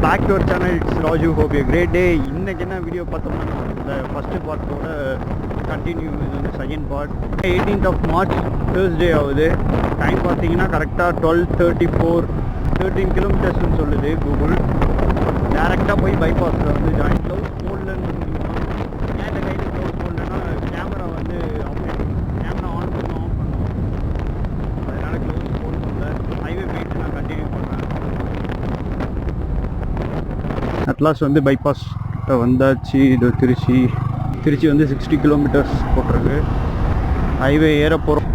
back to our channel. It's Raju. Hope you a great day. இன்னைக்கு என்ன video பார்த்தோம்னா இந்த ஃபர்ஸ்ட் பார்ட்டோட கண்டினியூ இது வந்து second part. 18th of March Thursday ஆகுது. டைம் பார்த்தீங்கன்னா கரெக்டாக 12:34 13 கிலோமீட்டர்ஸ்னு சொல்லுது கூகுள். டேரெக்டாக போய் பைபாஸில் வந்து ஜாயின் க்ளவுஸ் போடலன்னு ஏன் இந்த கையில் க்ளவுஸ் போடலன்னா கேமரா வந்து கேமரா ஆன் பண்ணும் அதனால் க்ளவுஸ் போடணும்ல. ஹைவே போயிட்டு நான் கண்டினியூ பண்ணேன். அட்லாஸ்ட் வந்து பைபாஸ் வந்தாச்சு. இது திருச்சி வந்து 60 கிலோமீட்டர்ஸ் போட்டிருக்கு. ஹைவே ஏற போகிறோம்.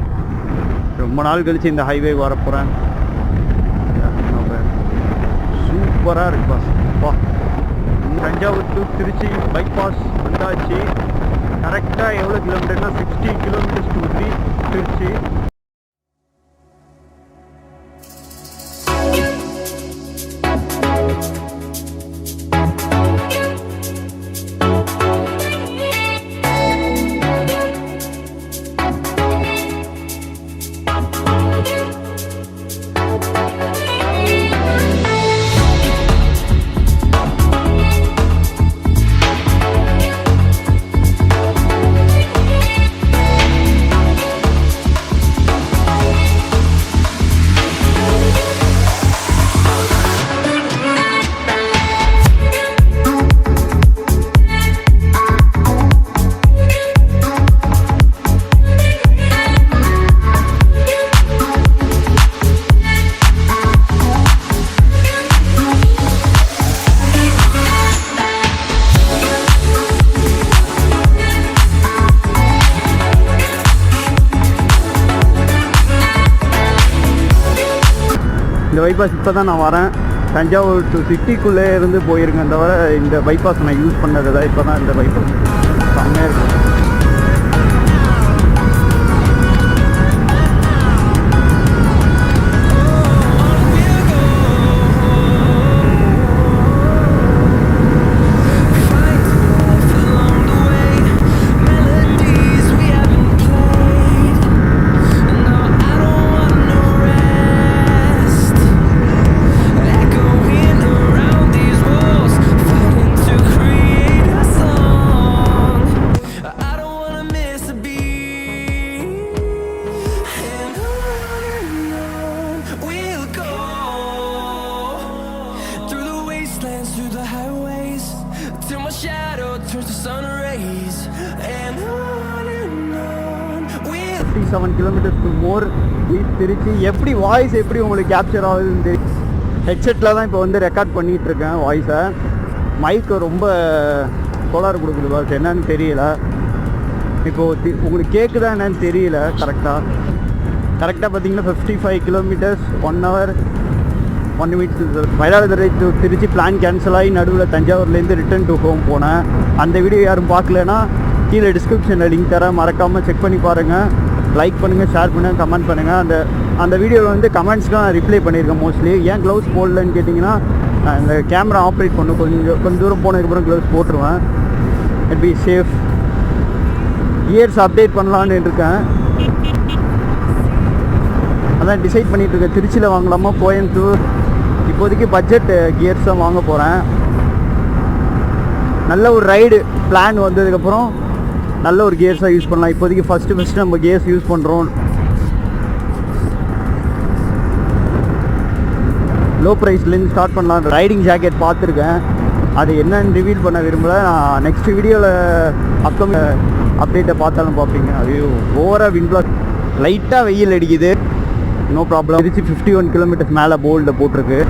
ரொம்ப நாள் கழிச்சு இந்த ஹைவே வர போகிறேன். சூப்பராக இருக்கு பாஸ். வா, தஞ்சாவூர் டு திருச்சி பைபாஸ் வந்தாச்சு. கரெக்டாக எவ்வளோ கிலோமீட்டர்னா 60 கிலோமீட்டர்ஸ் டு திருச்சி. இந்த பைபாஸ் இப்போ தான் நான் வரேன். தஞ்சாவூர் டு சிட்டிக்குள்ளே இருந்து போயிருக்கேன் தவிர இந்த பைபாஸ் நான் யூஸ் பண்ணது தான். இப்போ தான் இந்த பைபாஸ் செம்மையாக இருக்கும். Kilometres to more Trichy. எப்படி வாய்ஸ் எப்படி உங்களுக்கு கேப்சர் ஆகுதுன்னு தெரியும். ஹெட்செட்டில் தான் இப்போ வந்து ரெக்கார்ட் பண்ணிகிட்ருக்கேன் வாய்ஸை. மைக்கு ரொம்ப கோளாறு கொடுக்குது பாஸ், என்னன்னு தெரியல. இப்போது உங்களுக்கு கேட்குதா என்னன்னு தெரியல. கரெக்டாக பார்த்தீங்கன்னா 55 kilometres 1 hour 1 minute. Mayiladuthurai to Trichy plan cancel ஆகி நடுவில் தஞ்சாவூர்லேருந்து ரிட்டர்ன் டு ஹோம் போனேன். அந்த வீடியோ யாரும் பார்க்கலன்னா கீழே டிஸ்கிரிப்ஷனில் லிங்க் தரேன், மறக்காமல் செக் பண்ணி பாருங்கள். லைக் பண்ணுங்கள், ஷேர் பண்ணுங்கள், கமெண்ட் பண்ணுங்கள். அந்த வீடியோவில் வந்து கமெண்ட்ஸ்லாம் ரிப்ளை பண்ணியிருக்கேன் மோஸ்ட்லி. ஏன் க்ளவுஸ் போடலன்னு கேட்டிங்கன்னா இந்த கேமரா ஆப்ரேட் பண்ண கொஞ்சம் தூரம் போனதுக்கப்புறம் க்ளவுஸ் போட்டுருவேன். It be safe. Gears update பண்ணலான்னு இருக்கேன். அதான் டிசைட் பண்ணிகிட்ருக்கேன், திருச்சியில் வாங்கலாமா கோயம்புத்தூர். இப்போதைக்கு பட்ஜெட் கியர்ஸ் தான் வாங்க போகிறேன். நல்ல ஒரு ரைடு பிளான் வந்ததுக்கப்புறம் நல்ல ஒரு கியர்ஸாக யூஸ் பண்ணலாம். இப்போதைக்கு ஃபஸ்ட்டு நம்ம கியர்ஸ் யூஸ் பண்ணுறோம். லோ ப்ரைஸ்லேருந்து ஸ்டார்ட் பண்ணலாம். ரைடிங் ஜாக்கெட் பார்த்துருக்கேன், அது என்னன்னு ரிவீல் பண்ண விரும்பலை. நான் நெக்ஸ்ட் வீடியோவில் அப்கமிங் அப்டேட்டை பார்த்தாலும் பார்ப்பீங்க. அது ஓவராக விண்ட்லாக் லைட்டாக வெயில் அடிக்குது, நோ ப்ராப்ளம். திருச்சி 51 கிலோமீட்டர்ஸ் மேலே போல்டில் போட்டிருக்கு.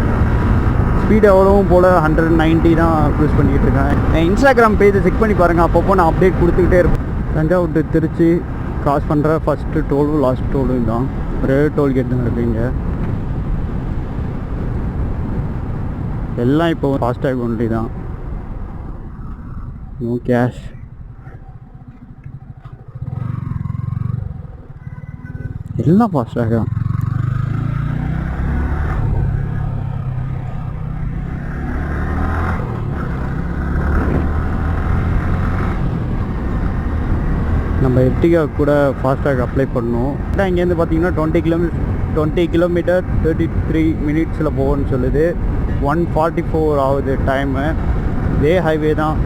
ஸ்பீட் எவ்வளவும் போல் 190 தான் க்ரூஸ் பண்ணிகிட்டு இருக்கேன். என் இன்ஸ்டாகிராம் பேஜை செக் பண்ணி பாருங்கள், அப்பப்போ நான் அப்டேட் கொடுத்துக்கிட்டே இருப்பேன். தஞ்சாவூர் டு திருச்சி கிராஸ் பண்ணுற ஃபஸ்ட்டு டோலும் லாஸ்ட் டோலும் தான். ஒரே டோல்கேட் தான் இருக்குங்க. எல்லாம் இப்போ ஃபாஸ்டேக் ஒன்லி தான், நோ கேஷ். எல்லாம் ஃபாஸ்டேக் தான். நம்ம எர்டிகா கூட ஃபாஸ்டாக் அப்ளை பண்ணோம். இங்கேருந்து பார்த்தீங்கன்னா 20 கிலோமீட்டர் 33 மினிட்ஸில் போகும்னு சொல்லுது. 1:44 ஆகுது டைமு. இதே ஹைவே தான்,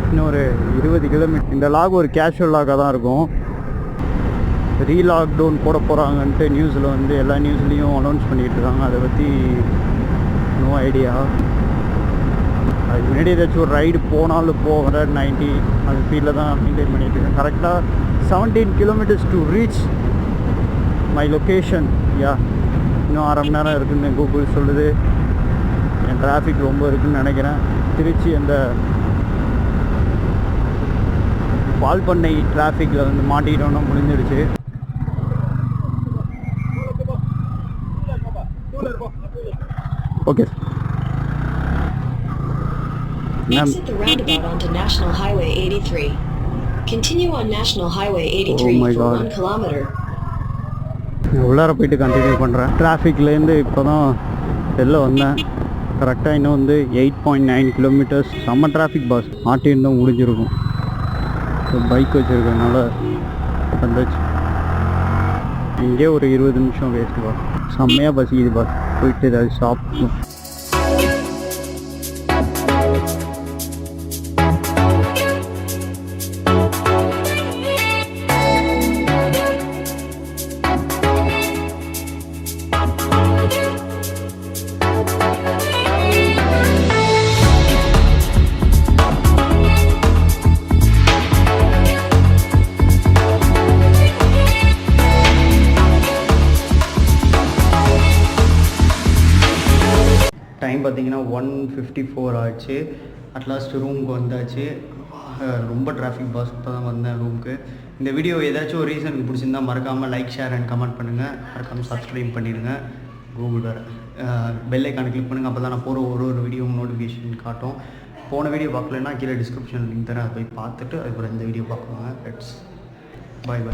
இன்னும் ஒரு 20 கிலோமீட்டர். இந்த லாக் ஒரு கேஷுவல் லாக்காக தான் இருக்கும். ரீலாக்டவுன் போட போகிறாங்கன்ட்டு நியூஸில் வந்து எல்லா நியூஸ்லேயும் அனௌன்ஸ் பண்ணிகிட்டு இருக்காங்க. அதை பற்றி நோ ஐடியா. அதுக்கு முன்னாடி ஏதாச்சும் ஒரு ரைடு போனாலும் 190 அந்த ஸ்பீடில் தான் மெயின்டைன் பண்ணிகிட்டு இருக்கேன். கரெக்டாக 17 kilometres to reach my location. இன்னும் 1/2 மணி நேரம் இருக்குதுன்னு கூகுள் சொல்லுது. என் டிராஃபிக் ரொம்ப இருக்குதுன்னு நினைக்கிறேன். திருச்சி அந்த பால் பண்ணை டிராஃபிக்கில் வந்து மாட்டிக்கிட்டோன்னா முடிஞ்சிடுச்சு. Okay. Exit the roundabout onto National Highway 83. Continue on National Highway 83 for 1 kilometer. உள்ளார போயிட்டு கண்டினியூ பண்ணுறேன். டிராஃபிக்லேருந்து இப்போ தான் வெளில வந்தேன். கரெக்டாக இன்னும் வந்து 8.9 கிலோமீட்டர்ஸ். செம்ம டிராஃபிக் பாஸ். ஆட்டின்னு தான் முடிஞ்சிருக்கும். பைக் வச்சுருக்கனால வந்துச்சு. இங்கே ஒரு 20 நிமிஷம் வேஸ்ட்டு பாஸ். செம்மையாக பசிக்குது பாஸ். போயிட்டு ஏதாவது சாப்பிடணும். டைம் பார்த்திங்கன்னா 1:54 ஆச்சு. அட்லாஸ்ட் ரூமுக்கு வந்தாச்சு. ரொம்ப டிராஃபிக் பாஸ். இப்போ தான் வந்தேன் ரூமுக்கு. இந்த வீடியோ ஏதாச்சும் ஒரு ரீசனுக்கு பிடிச்சிருந்தா மறக்காமல் லைக், ஷேர் அண்ட் கமெண்ட் பண்ணுங்கள். மறக்காமல் சப்ஸ்கிரைப் பண்ணிடுங்க. கூகுள் வேறு பெல் ஐக்கானை கிளிக் பண்ணுங்கள். அப்போ தான் நான் போகிற ஒரு வீடியோ நோட்டிஃபிகேஷன் காட்டும். போன வீடியோ பார்க்கலன்னா கீழே டிஸ்கிரிப்ஷன் லிங்க் தரேன். அதை போய் பார்த்துட்டு அதுக்கப்புறம் இந்த வீடியோ பார்க்குவாங்க. Let's bye.